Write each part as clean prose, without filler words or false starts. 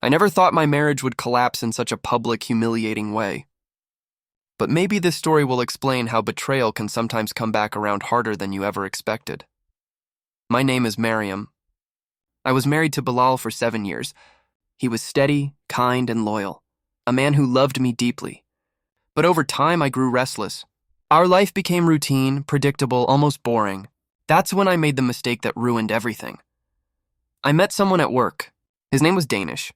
I never thought my marriage would collapse in such a public, humiliating way. But maybe this story will explain how betrayal can sometimes come back around harder than you ever expected. My name is Mariam. I was married to Bilal for 7 years. He was steady, kind, and loyal, a man who loved me deeply. But over time, I grew restless. Our life became routine, predictable, almost boring. That's when I made the mistake that ruined everything. I met someone at work. His name was Danish.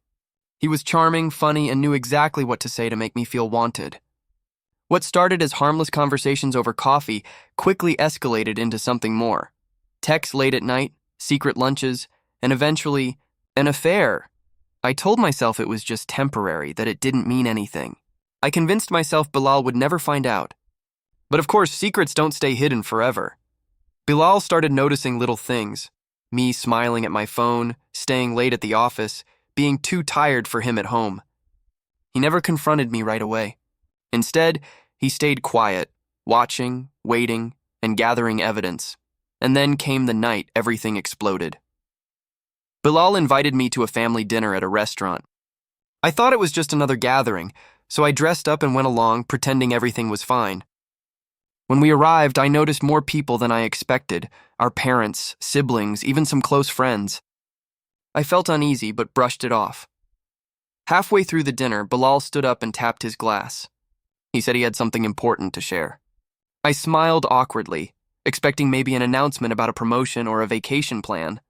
He was charming, funny, and knew exactly what to say to make me feel wanted. What started as harmless conversations over coffee quickly escalated into something more. Texts late at night, secret lunches, and eventually, an affair. I told myself it was just temporary, that it didn't mean anything. I convinced myself Bilal would never find out. But of course, secrets don't stay hidden forever. Bilal started noticing little things. Me smiling at my phone, staying late at the office, being too tired for him at home. He never confronted me right away. Instead, he stayed quiet, watching, waiting, and gathering evidence. And then came the night everything exploded. Bilal invited me to a family dinner at a restaurant. I thought it was just another gathering, so I dressed up and went along, pretending everything was fine. When we arrived, I noticed more people than I expected, our parents, siblings, even some close friends. I felt uneasy, but brushed it off. Halfway through the dinner, Bilal stood up and tapped his glass. He said he had something important to share. I smiled awkwardly, expecting maybe an announcement about a promotion or a vacation plan.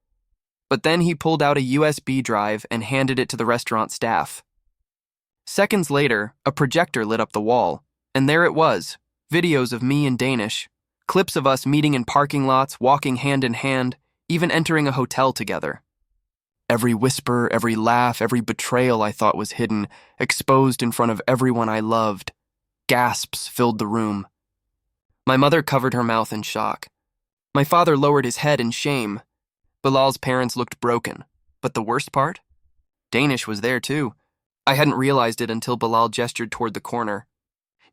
But then he pulled out a USB drive and handed it to the restaurant staff. Seconds later, a projector lit up the wall, and there it was, videos of me and Danish, clips of us meeting in parking lots, walking hand in hand, even entering a hotel together. Every whisper, every laugh, every betrayal I thought was hidden, exposed in front of everyone I loved. Gasps filled the room. My mother covered her mouth in shock. My father lowered his head in shame. Bilal's parents looked broken. But the worst part? Danish was there too. I hadn't realized it until Bilal gestured toward the corner.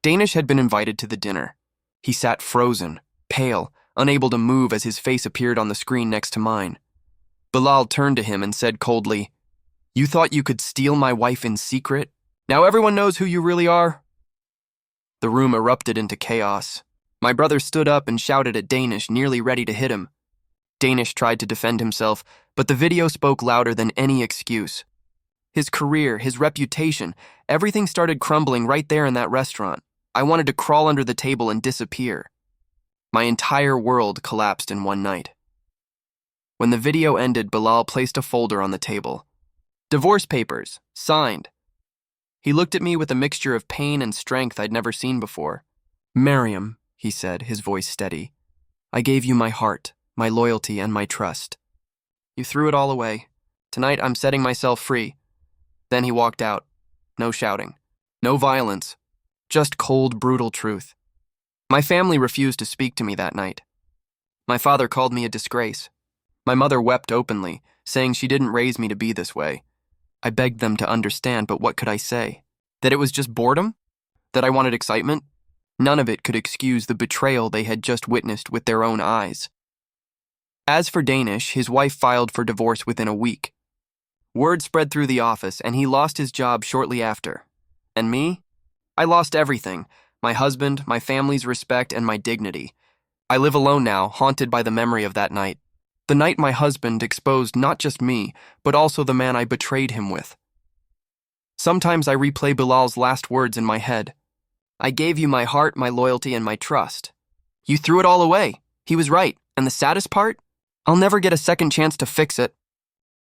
Danish had been invited to the dinner. He sat frozen, pale, unable to move as his face appeared on the screen next to mine. Bilal turned to him and said coldly, "You thought you could steal my wife in secret? Now everyone knows who you really are?" The room erupted into chaos. My brother stood up and shouted at Danish, nearly ready to hit him. Danish tried to defend himself, but the video spoke louder than any excuse. His career, his reputation, everything started crumbling right there in that restaurant. I wanted to crawl under the table and disappear. My entire world collapsed in one night. When the video ended, Bilal placed a folder on the table. Divorce papers, signed. He looked at me with a mixture of pain and strength I'd never seen before. "Mariam," he said, his voice steady, "I gave you my heart, my loyalty, and my trust. You threw it all away. Tonight I'm setting myself free." Then he walked out. No shouting. No violence. Just cold, brutal truth. My family refused to speak to me that night. My father called me a disgrace. My mother wept openly, saying she didn't raise me to be this way. I begged them to understand, but what could I say? That it was just boredom? That I wanted excitement? None of it could excuse the betrayal they had just witnessed with their own eyes. As for Danish, his wife filed for divorce within a week. Word spread through the office, and he lost his job shortly after. And me? I lost everything: my husband, my family's respect, and my dignity. I live alone now, haunted by the memory of that night. The night my husband exposed not just me, but also the man I betrayed him with. Sometimes I replay Bilal's last words in my head. "I gave you my heart, my loyalty, and my trust. You threw it all away." He was right, and the saddest part? I'll never get a second chance to fix it.